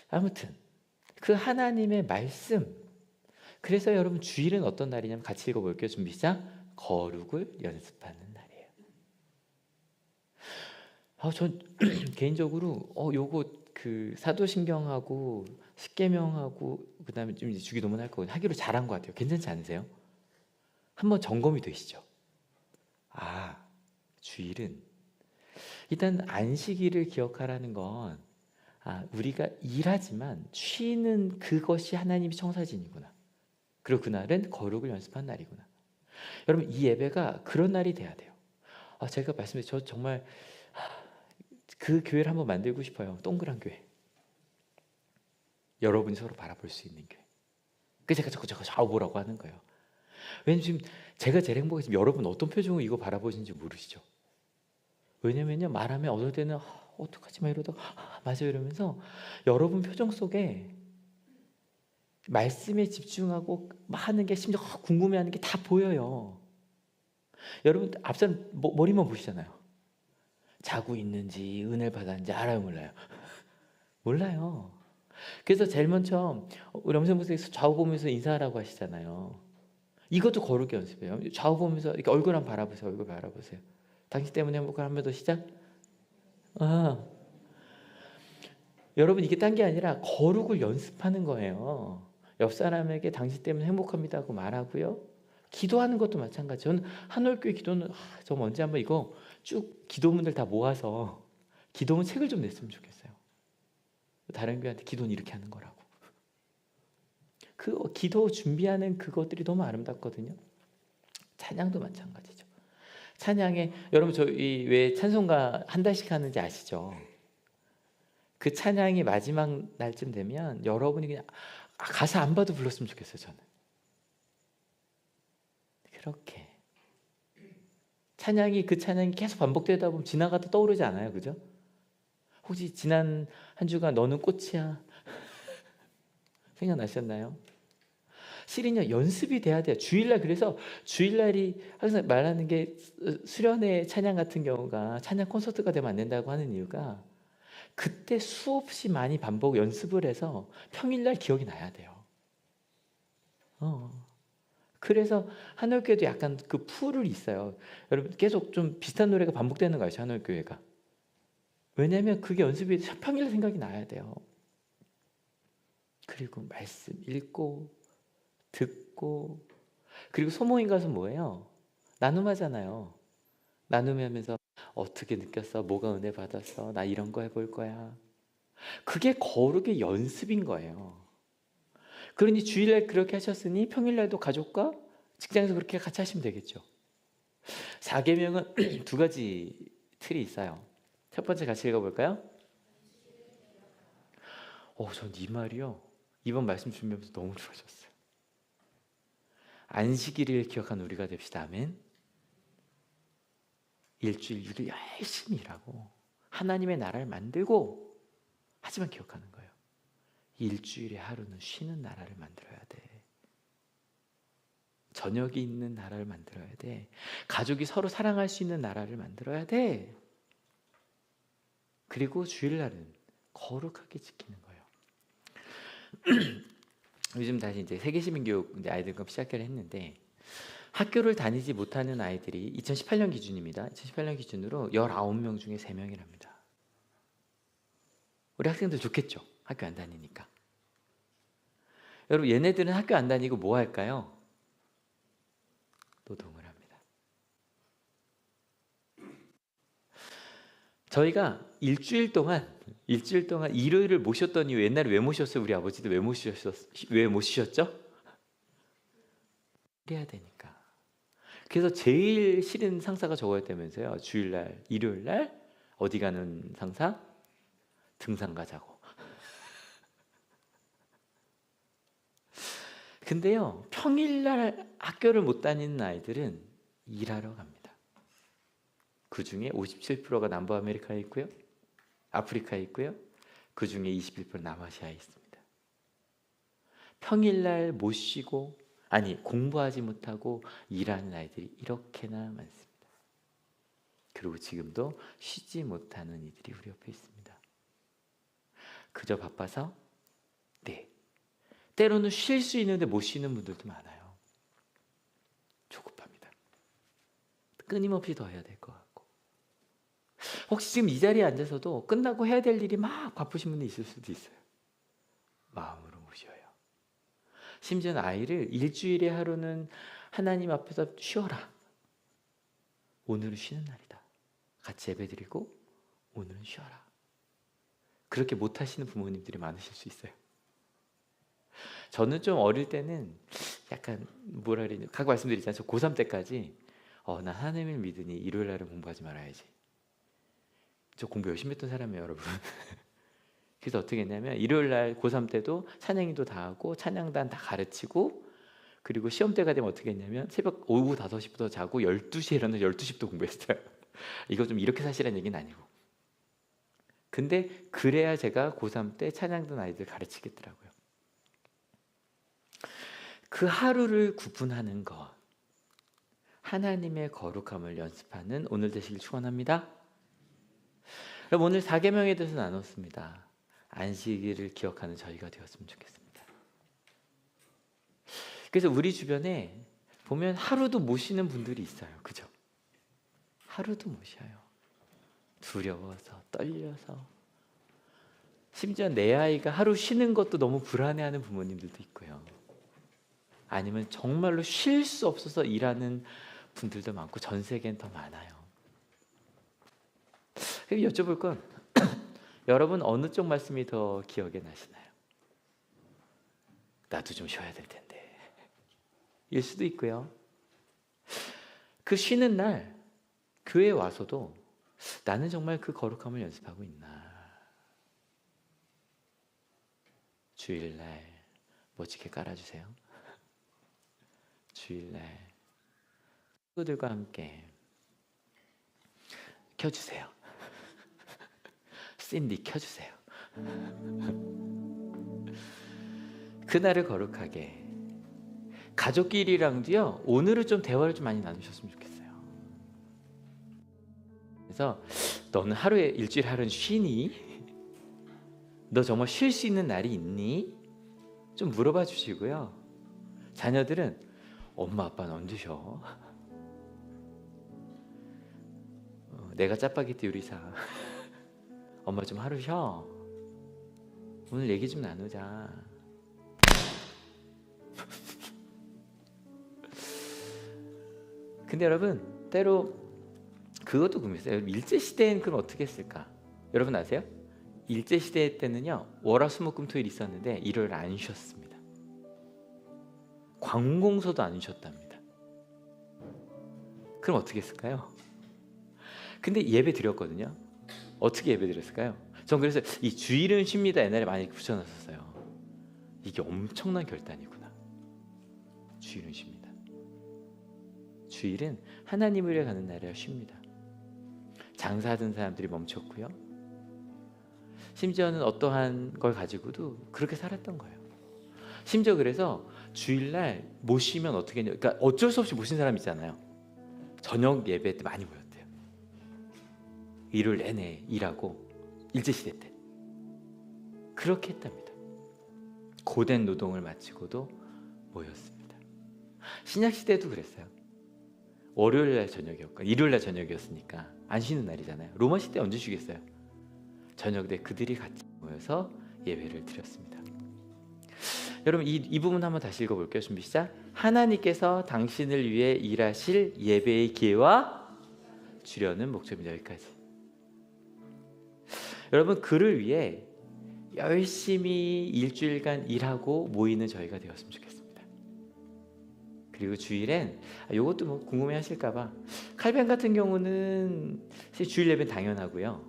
아무튼 그 하나님의 말씀. 그래서 여러분 주일은 어떤 날이냐면 같이 읽어볼게요. 준비 시작. 거룩을 연습하는 날이에요. 전 개인적으로 요거 그 사도신경하고 십계명하고 그다음에 좀 이제 주기도문 할 거고 하기로 잘한 것 같아요. 괜찮지 않으세요? 한번 점검이 되시죠? 주일은 일단 안식일을 기억하라는 건 우리가 일하지만 쉬는 그것이 하나님의 청사진이구나. 그리고 그날은 거룩을 연습한 날이구나. 여러분 이 예배가 그런 날이 돼야 돼요. 제가 말씀드린 저 정말 그 교회를 한번 만들고 싶어요. 동그란 교회. 여러분이 서로 바라볼 수 있는 교회. 그래서 제가 자꾸 좌우보라고 하는 거예요. 왜냐면 지금 제가 제일 행복해. 지금 여러분 어떤 표정으로 이거 바라보시는지 모르시죠? 왜냐면요 말하면 어떨 때는 어떡하지 막 이러다가 맞아요 이러면서 여러분 표정 속에 말씀에 집중하고 하는 게 심지어 궁금해하는 게 다 보여요. 여러분 앞선 머리만 보시잖아요. 자고 있는지 은혜를 받았는지 알아요 몰라요? 몰라요. 그래서 제일 먼저 우리 엄선 목사님께서 좌우 보면서 인사하라고 하시잖아요. 이것도 거룩의 연습이에요. 좌우 보면서 이렇게 얼굴 한번 바라보세요. 얼굴 바라보세요. 당신 때문에 행복한 한 번 더 시작. 여러분 이게 딴 게 아니라 거룩을 연습하는 거예요. 옆 사람에게 당신 때문에 행복합니다 하고 말하고요. 기도하는 것도 마찬가지. 저는 한올교회 기도는 저 언제 한번 이거 쭉 기도문들 다 모아서 기도문 책을 좀 냈으면 좋겠어요. 다른 교회한테 기도는 이렇게 하는 거라고. 그 기도 준비하는 그것들이 너무 아름답거든요. 찬양도 마찬가지죠. 찬양에 여러분 저희 왜 찬송가 한 달씩 하는지 아시죠? 그 찬양이 마지막 날쯤 되면 여러분이 그냥 가사 안 봐도 불렀으면 좋겠어요. 저는 그렇게 찬양이 그 찬양이 계속 반복되다 보면 지나가다 떠오르지 않아요, 그죠? 혹시 지난 한 주간 너는 꽃이야 생각나셨나요? 실은요 연습이 돼야 돼요. 주일날 그래서 주일날이 항상 말하는 게 수련회 찬양 같은 경우가 찬양 콘서트가 되면 안 된다고 하는 이유가 그때 수없이 많이 반복 연습을 해서 평일날 기억이 나야 돼요. 그래서 한올교회도 약간 그 풀이 있어요. 여러분 계속 좀 비슷한 노래가 반복되는 거예요. 한올교회가. 왜냐하면 그게 연습이 평일 생각이 나야 돼요. 그리고 말씀 읽고 듣고 그리고 소모임 가서 뭐예요? 나눔하잖아요. 나눔하면서 어떻게 느꼈어? 뭐가 은혜 받았어? 나 이런 거 해볼 거야. 그게 거룩의 연습인 거예요. 그러니 주일날 그렇게 하셨으니 평일날도 가족과 직장에서 그렇게 같이 하시면 되겠죠. 4계명은 두 가지 틀이 있어요. 첫 번째 같이 읽어볼까요? 전 이 말이요. 이번 말씀 준비하면서 너무 좋아졌어요. 안식일을 기억한 우리가 됩시다. 아멘. 일주일 6일 열심히 일하고 하나님의 나라를 만들고 하지만 기억하는 거예요. 일주일에 하루는 쉬는 나라를 만들어야 돼. 저녁이 있는 나라를 만들어야 돼. 가족이 서로 사랑할 수 있는 나라를 만들어야 돼. 그리고 주일날은 거룩하게 지키는 거예요. 요즘 다시 이제 세계시민교육 이제 아이들과 시작을 했는데 학교를 다니지 못하는 아이들이 2018년 기준입니다. 2018년 기준으로 19명 중에 3명이랍니다. 우리 학생들 좋겠죠? 학교 안 다니니까. 여러분 얘네들은 학교 안 다니고 뭐 할까요? 노동을 합니다. 저희가 일주일 동안 일요일을 모셨던 이유, 옛날에 왜 모셨어요? 우리 아버지도 왜 모시셨죠? 해야 되니까. 그래서 제일 싫은 상사가 저거였다면서요. 주일날, 일요일날 어디 가는 상사? 등산 가자고. 근데요, 평일날 학교를 못 다니는 아이들은 일하러 갑니다. 그 중에 57%가 남부 아메리카에 있고요, 아프리카에 있고요, 그 중에 21% 남아시아에 있습니다. 평일날 못 쉬고, 아니 공부하지 못하고 일하는 아이들이 이렇게나 많습니다. 그리고 지금도 쉬지 못하는 이들이 우리 옆에 있습니다. 그저 바빠서, 네, 때로는 쉴 수 있는데 못 쉬는 분들도 많아요. 조급합니다. 끊임없이 더 해야 될 것 같고, 혹시 지금 이 자리에 앉아서도 끝나고 해야 될 일이 막 바쁘신 분이 있을 수도 있어요. 마음으로 못 쉬어요. 심지어는 아이를 일주일에 하루는 하나님 앞에서 쉬어라, 오늘은 쉬는 날이다, 같이 예배드리고 오늘은 쉬어라, 그렇게 못하시는 부모님들이 많으실 수 있어요. 저는 좀 어릴 때는 약간 뭐라 그러냐, 각 말씀드리잖아요. 저 고3 때까지 나 하나님을 믿으니 일요일 날은 공부하지 말아야지. 저 공부 열심히 했던 사람이에요, 여러분. 그래서 어떻게 했냐면 일요일 날 고3 때도 찬양인도 다 하고 찬양단 다 가르치고, 그리고 시험 때가 되면 어떻게 했냐면 새벽 오후 5시부터 자고 12시에 일어나서 12시부터 공부했어요. 이거 좀 이렇게 사시라는 얘기는 아니고. 근데 그래야 제가 고3 때 찬양단 아이들 가르치겠더라고요. 그 하루를 구분하는 것, 하나님의 거룩함을 연습하는 오늘 되시길 축원합니다. 그럼 오늘 4계명에 대해서 나눴습니다. 안식일을 기억하는 저희가 되었으면 좋겠습니다. 그래서 우리 주변에 보면 하루도 못 쉬는 분들이 있어요. 그죠? 하루도 못 쉬어요. 두려워서, 떨려서. 심지어 내 아이가 하루 쉬는 것도 너무 불안해하는 부모님들도 있고요. 아니면 정말로 쉴 수 없어서 일하는 분들도 많고, 전 세계엔 더 많아요. 그럼 여쭤볼 건 여러분 어느 쪽 말씀이 더 기억에 나시나요? 나도 좀 쉬어야 될 텐데 일 수도 있고요. 그 쉬는 날 교회에 와서도 나는 정말 그 거룩함을 연습하고 있나? 주일날 멋지게 깔아주세요. 주일날 친구들과 함께 켜주세요. 신디 켜주세요. 그날을 거룩하게, 가족끼리랑도요 오늘은 좀 대화를 좀 많이 나누셨으면 좋겠어요. 그래서 너는 하루에, 일주일에 하루는 쉬니? 너 정말 쉴 수 있는 날이 있니? 좀 물어봐 주시고요. 자녀들은 엄마 아빠는 언제 쉬어? 내가 짜파게티 요리사. 엄마 좀 하루 쉬어. 오늘 얘기 좀 나누자. 근데 여러분 때로 그것도 궁금했어요. 일제시대엔 그럼 어떻게 했을까? 여러분 아세요? 일제시대 때는요 월화수목금토일 있었는데 일요일 안 쉬었습니다. 관공서도 안 쉬었답니다. 그럼 어떻게 했을까요? 근데 예배 드렸거든요. 어떻게 예배 드렸을까요? 전 그래서 이 주일은 쉽니다 옛날에 많이 붙여놨었어요. 이게 엄청난 결단이구나. 주일은 쉽니다. 주일은 하나님을 위해 가는 날이라 쉽니다. 장사하던 사람들이 멈췄고요. 심지어는 어떠한 걸 가지고도 그렇게 살았던 거예요. 심지어 그래서 주일날 못 쉬면 어떻게 했냐, 그러니까 어쩔 수 없이 못 쉰 사람 있잖아요. 저녁 예배 때 많이 모였대요. 일요일 내내 일하고, 일제시대 때 그렇게 했답니다. 고된 노동을 마치고도 모였습니다. 신약시대도 그랬어요. 월요일날 저녁이었고 일요일날 저녁이었으니까 안 쉬는 날이잖아요. 로마시대 언제 쉬겠어요? 저녁 때 그들이 같이 모여서 예배를 드렸습니다. 여러분 이 부분 한번 다시 읽어볼게요. 준비 시작. 하나님께서 당신을 위해 일하실 예배의 기회와 주려는 목적입니다. 여기까지. 여러분, 그를 위해 열심히 일주일간 일하고 모이는 저희가 되었으면 좋겠습니다. 그리고 주일엔 이것도 뭐 궁금해 하실까봐, 칼뱅 같은 경우는 사실 주일 예배는 당연하고요.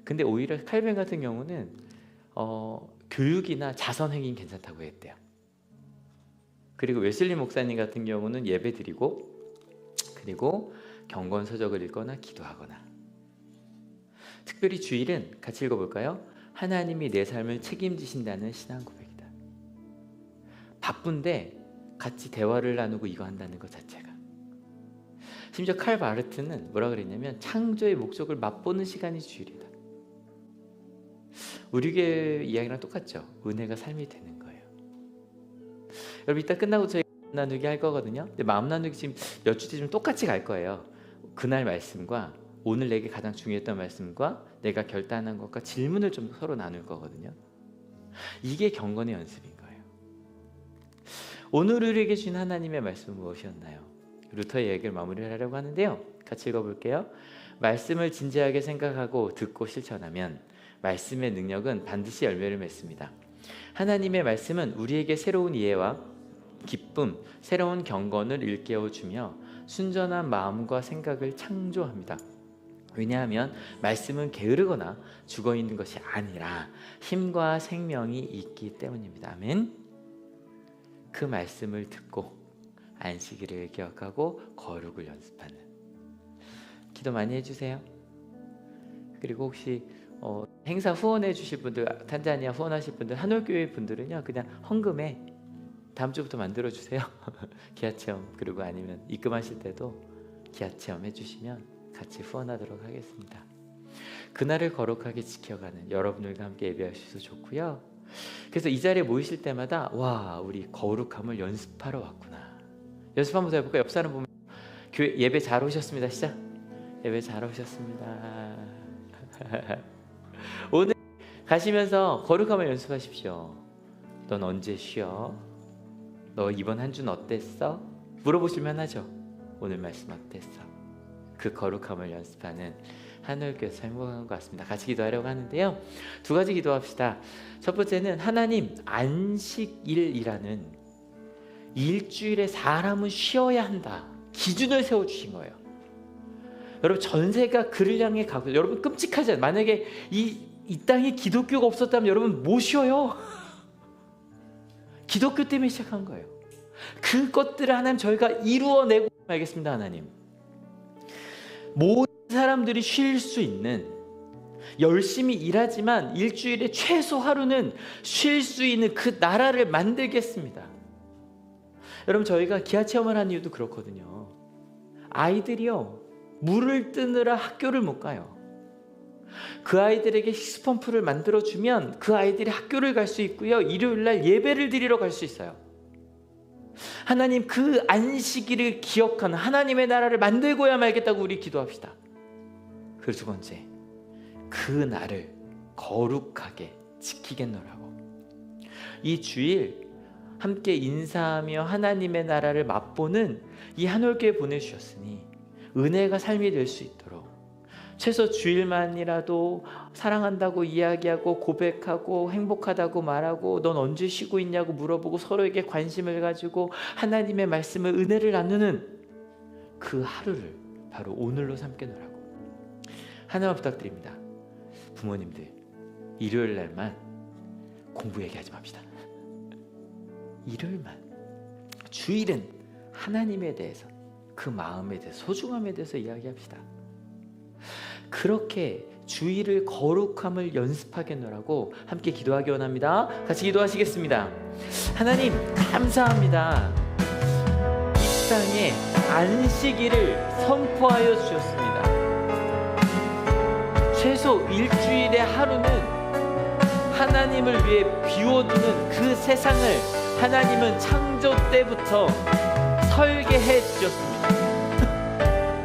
근데 오히려 칼뱅 같은 경우는 교육이나 자선행위는 괜찮다고 했대요. 그리고 웨슬리 목사님 같은 경우는 예배 드리고, 그리고 경건 서적을 읽거나 기도하거나. 특별히 주일은 같이 읽어볼까요? 하나님이 내 삶을 책임지신다는 신앙 고백이다. 바쁜데 같이 대화를 나누고 이거 한다는 것 자체가. 심지어 칼 바르트는 뭐라 그랬냐면, 창조의 목적을 맛보는 시간이 주일이다. 우리 교회 이야기랑 똑같죠. 은혜가 삶이 되는 거예요. 여러분, 이따 끝나고 저희 마음 나누기 할 거거든요. 근데 마음 나누기 지금 몇 주째 좀 똑같이 갈 거예요. 그날 말씀과 오늘 내게 가장 중요했던 말씀과 내가 결단한 것과 질문을 좀 서로 나눌 거거든요. 이게 경건의 연습인 거예요. 오늘 우리에게 주신 하나님의 말씀은 무엇이었나요? 루터의 얘기를 마무리하려고 하는데요. 같이 읽어볼게요. 말씀을 진지하게 생각하고 듣고 실천하면 말씀의 능력은 반드시 열매를 맺습니다. 하나님의 말씀은 우리에게 새로운 이해와 기쁨, 새로운 경건을 일깨워주며 순전한 마음과 생각을 창조합니다. 왜냐하면 말씀은 게으르거나 죽어있는 것이 아니라 힘과 생명이 있기 때문입니다. 아멘. 그 말씀을 듣고 안식일을 기억하고 거룩을 연습하는 기도 많이 해주세요. 그리고 혹시 행사 후원해 주실 분들, 탄자니아 후원하실 분들, 한올교회 분들은요, 그냥 헌금에 다음 주부터 만들어 주세요. 기아체험, 그리고 아니면 입금하실 때도 기아체험 해주시면 같이 후원하도록 하겠습니다. 그날을 거룩하게 지켜가는 여러분들과 함께 예배하셔서 좋고요. 그래서 이 자리에 모이실 때마다 와, 우리 거룩함을 연습하러 왔구나. 연습 한번 더 해볼까? 옆 사람 보면 교회 예배 잘 오셨습니다. 시작. 예배 잘 오셨습니다. 오늘 가시면서 거룩함을 연습하십시오. 넌 언제 쉬어? 너 이번 한 주는 어땠어? 물어보실만 하죠. 오늘 말씀 어땠어? 그 거룩함을 연습하는 한올교회에서 행복한 것 같습니다. 같이 기도하려고 하는데요. 두 가지 기도합시다. 첫 번째는 하나님, 안식일이라는 일주일에 사람은 쉬어야 한다 기준을 세워주신 거예요. 여러분, 전세가 그를 향해 가고, 여러분 끔찍하지 않아요? 만약에 이 땅에 기독교가 없었다면 여러분 못 쉬어요. 기독교 때문에 시작한 거예요. 그것들을 하나님 저희가 이루어내고 말겠습니다. 하나님, 모든 사람들이 쉴 수 있는, 열심히 일하지만 일주일에 최소 하루는 쉴 수 있는 그 나라를 만들겠습니다. 여러분, 저희가 기아 체험을 한 이유도 그렇거든요. 아이들이요, 물을 뜨느라 학교를 못 가요. 그 아이들에게 식스펌프를 만들어주면 그 아이들이 학교를 갈 수 있고요, 일요일날 예배를 드리러 갈 수 있어요. 하나님, 그 안식일을 기억하는 하나님의 나라를 만들고야 말겠다고 우리 기도합시다. 그리고 두 번째, 그 날을 거룩하게 지키겠노라고. 이 주일 함께 인사하며 하나님의 나라를 맛보는 이 한올교회 보내주셨으니 은혜가 삶이 될 수 있도록 최소 주일만이라도 사랑한다고 이야기하고 고백하고 행복하다고 말하고 넌 언제 쉬고 있냐고 물어보고 서로에게 관심을 가지고 하나님의 말씀을, 은혜를 나누는 그 하루를 바로 오늘로 삼겠노라고 하나만 부탁드립니다. 부모님들, 일요일 날만 공부 얘기하지 맙시다. 일요일만. 주일은 하나님에 대해서, 그 마음에 대해서, 소중함에 대해서 이야기합시다. 그렇게 주일을 거룩함을 연습하겠노라고 함께 기도하기 원합니다. 같이 기도하시겠습니다. 하나님, 감사합니다. 이 땅에 안식일을 선포하여 주셨습니다. 최소 일주일에 하루는 하나님을 위해 비워두는 그 세상을 하나님은 창조 때부터 설계해 주셨습니다.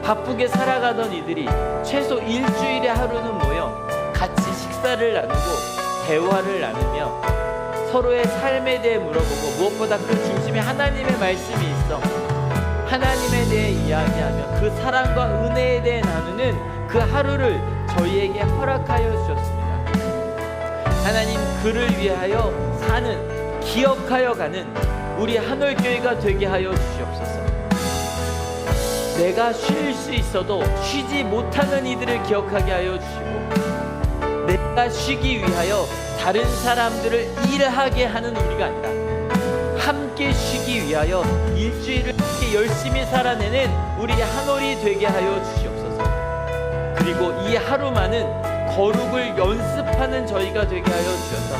바쁘게 살아가던 이들이 최소 일주일에 하루는 모여 같이 식사를 나누고 대화를 나누며 서로의 삶에 대해 물어보고, 무엇보다 그 중심에 하나님의 말씀이 있어 하나님에 대해 이야기하며 그 사랑과 은혜에 대해 나누는 그 하루를 저희에게 허락하여 주셨습니다. 하나님, 그를 위하여 사는, 기억하여 가는 우리 한올교회가 되게 하여 주시옵소서. 내가 쉴 수 있어도 쉬지 못하는 이들을 기억하게 하여 주시고, 내가 쉬기 위하여 다른 사람들을 일하게 하는 우리가 아니라 함께 쉬기 위하여 일주일을 함께 열심히 살아내는 우리 한올이 되게 하여 주시옵소서. 그리고 이 하루만은 거룩을 연습하는 저희가 되게 하여 주셔서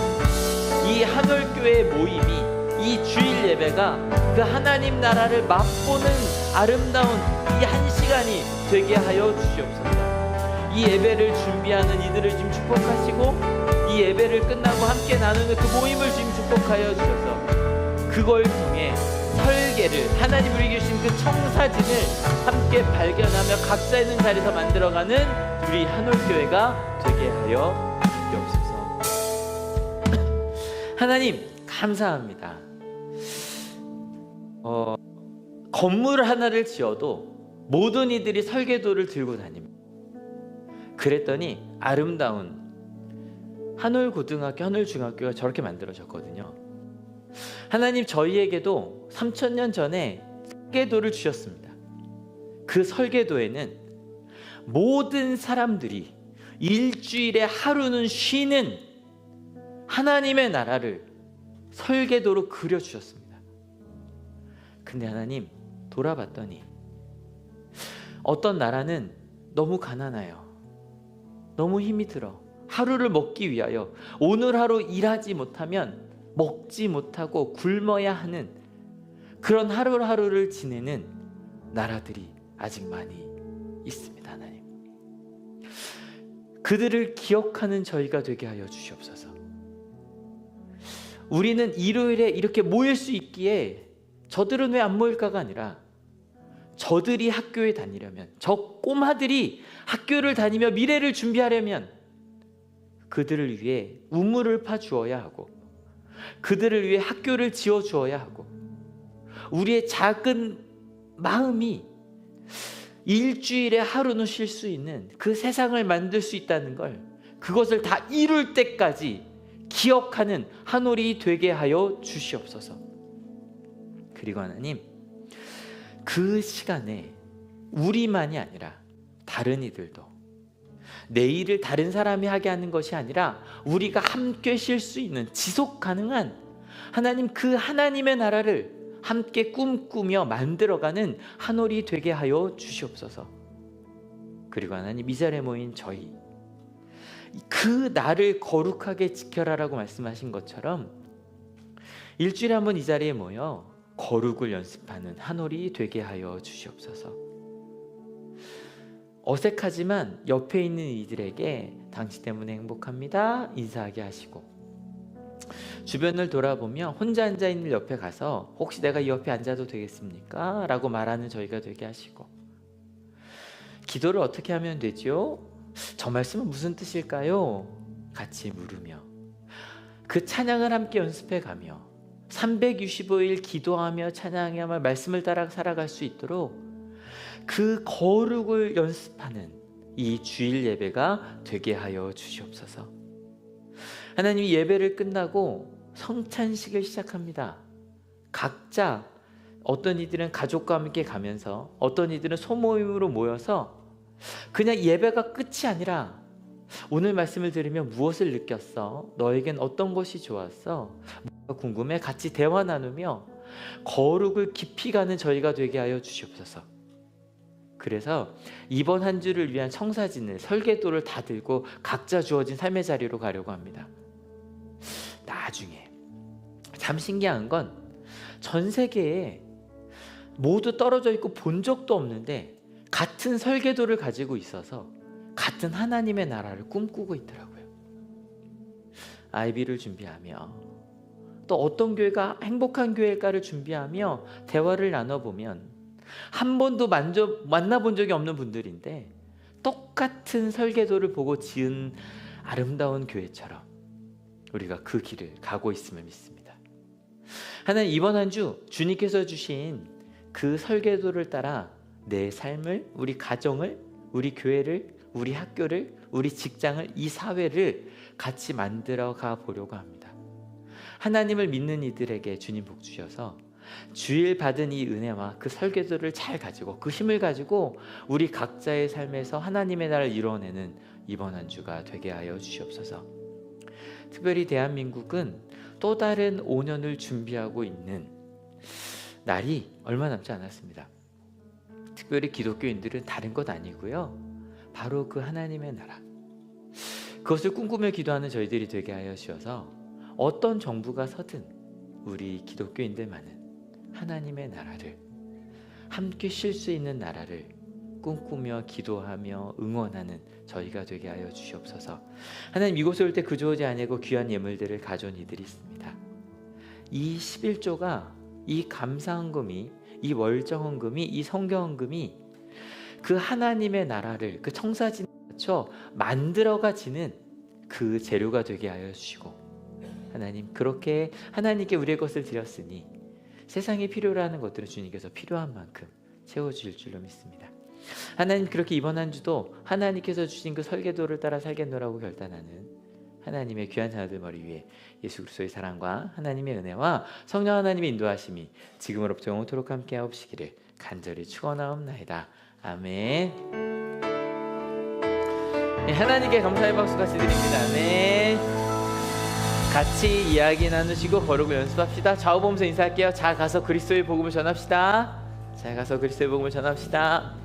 이 한올교회 모임이, 이 주일 예배가 그 하나님 나라를 맛보는 아름다운 이 한 시간이 되게 하여 주시옵소서. 이 예배를 준비하는 이들을 지금 축복하시고, 이 예배를 끝나고 함께 나누는 그 모임을 지금 축복하여 주셔서 그걸 통해 설계를, 하나님 우리에게 주신 그 청사진을 함께 발견하며 각자 있는 자리에서 만들어가는 우리 한올교회가 되게 하여 주옵소서. 하나님 감사합니다. 건물 하나를 지어도 모든 이들이 설계도를 들고 다닙니다. 그랬더니 아름다운 한올고등학교, 한올중학교가 저렇게 만들어졌거든요. 하나님, 저희에게도 3000년 전에 설계도를 주셨습니다. 그 설계도에는 모든 사람들이 일주일에 하루는 쉬는 하나님의 나라를 설계도로 그려주셨습니다. 근데 하나님, 돌아봤더니 어떤 나라는 너무 가난해요. 너무 힘이 들어. 하루를 먹기 위하여 오늘 하루 일하지 못하면 먹지 못하고 굶어야 하는 그런 하루하루를 지내는 나라들이 아직 많이 있습니다. 하나님, 그들을 기억하는 저희가 되게 하여 주시옵소서. 우리는 일요일에 이렇게 모일 수 있기에 저들은 왜 안 모일까가 아니라, 저들이 학교에 다니려면, 저 꼬마들이 학교를 다니며 미래를 준비하려면 그들을 위해 우물을 파주어야 하고, 그들을 위해 학교를 지어주어야 하고, 우리의 작은 마음이 일주일에 하루는 쉴 수 있는 그 세상을 만들 수 있다는 걸, 그것을 다 이룰 때까지 기억하는 한올이 되게 하여 주시옵소서. 그리고 하나님, 그 시간에 우리만이 아니라 다른 이들도, 내일을 다른 사람이 하게 하는 것이 아니라 우리가 함께 쉴 수 있는 지속 가능한 하나님, 그 하나님의 나라를 함께 꿈꾸며 만들어가는 한올이 되게 하여 주시옵소서. 그리고 하나님, 이 자리에 모인 저희, 그 나를 거룩하게 지켜라라고 말씀하신 것처럼 일주일에 한 번 이 자리에 모여 거룩을 연습하는 한올이 되게 하여 주시옵소서. 어색하지만 옆에 있는 이들에게 당신 때문에 행복합니다 인사하게 하시고, 주변을 돌아보며 혼자 앉아있는 옆에 가서 혹시 내가 이 옆에 앉아도 되겠습니까? 라고 말하는 저희가 되게 하시고, 기도를 어떻게 하면 되죠? 저 말씀은 무슨 뜻일까요? 같이 물으며 그 찬양을 함께 연습해 가며 365일 기도하며 찬양하며 말씀을 따라 살아갈 수 있도록 그 거룩을 연습하는 이 주일 예배가 되게 하여 주시옵소서. 하나님, 예배를 끝나고 성찬식을 시작합니다. 각자, 어떤 이들은 가족과 함께 가면서 어떤 이들은 소모임으로 모여서 그냥 예배가 끝이 아니라 오늘 말씀을 들으며 무엇을 느꼈어? 너에겐 어떤 것이 좋았어? 뭐가 궁금해? 같이 대화 나누며 거룩을 깊이 가는 저희가 되게 하여 주시옵소서. 그래서 이번 한 주를 위한 청사진을, 설계도를 다 들고 각자 주어진 삶의 자리로 가려고 합니다. 나중에 참 신기한 건 전 세계에 모두 떨어져 있고 본 적도 없는데 같은 설계도를 가지고 있어서 같은 하나님의 나라를 꿈꾸고 있더라고요. 아이비를 준비하며 또 어떤 교회가 행복한 교회일까를 준비하며 대화를 나눠보면 한 번도 만나본 적이 없는 분들인데 똑같은 설계도를 보고 지은 아름다운 교회처럼 우리가 그 길을 가고 있음을 믿습니다. 하나님, 이번 한 주 주님께서 주신 그 설계도를 따라 내 삶을, 우리 가정을, 우리 교회를, 우리 학교를, 우리 직장을, 이 사회를 같이 만들어 가 보려고 합니다. 하나님을 믿는 이들에게 주님 복 주셔서 주일 받은 이 은혜와 그 설계도를 잘 가지고 그 힘을 가지고 우리 각자의 삶에서 하나님의 나라를 이루어내는 이번 한 주가 되게 하여 주시옵소서. 특별히 대한민국은 또 다른 5년을 준비하고 있는 날이 얼마 남지 않았습니다. 특별히 기독교인들은 다른 것 아니고요, 바로 그 하나님의 나라, 그것을 꿈꾸며 기도하는 저희들이 되게 하여 주셔서 어떤 정부가 서든 우리 기독교인들만은 하나님의 나라를, 함께 쉴 수 있는 나라를 꿈꾸며 기도하며 응원하는 저희가 되게 하여 주시옵소서. 하나님, 이곳에 올 때 그저오지 아니고 귀한 예물들을 가져온 이들이 있습니다. 이 11조가, 이 감사헌금이, 이 월정헌금이, 이 성경헌금이 그 하나님의 나라를, 그 청사진에 맞춰 만들어가지는 그 재료가 되게 하여 주시고, 하나님, 그렇게 하나님께 우리의 것을 드렸으니 세상에 필요로 하는 것들을 주님께서 필요한 만큼 채워주실 줄로 믿습니다. 하나님, 그렇게 이번 한 주도 하나님께서 주신 그 설계도를 따라 살겠노라고 결단하는 하나님의 귀한 자녀들 머리 위에 예수 그리스도의 사랑과 하나님의 은혜와 성령 하나님의 인도하심이 지금으로부터 영원토록 함께 하옵시기를 간절히 축원하옵나이다. 아멘. 네, 하나님께 감사의 박수 같이 드립니다. 아멘. 같이 이야기 나누시고 거룩을 연습합시다. 좌우 보면서 인사할게요. 자, 가서 그리스도의 복음을 전합시다. 자, 가서 그리스도의 복음을 전합시다.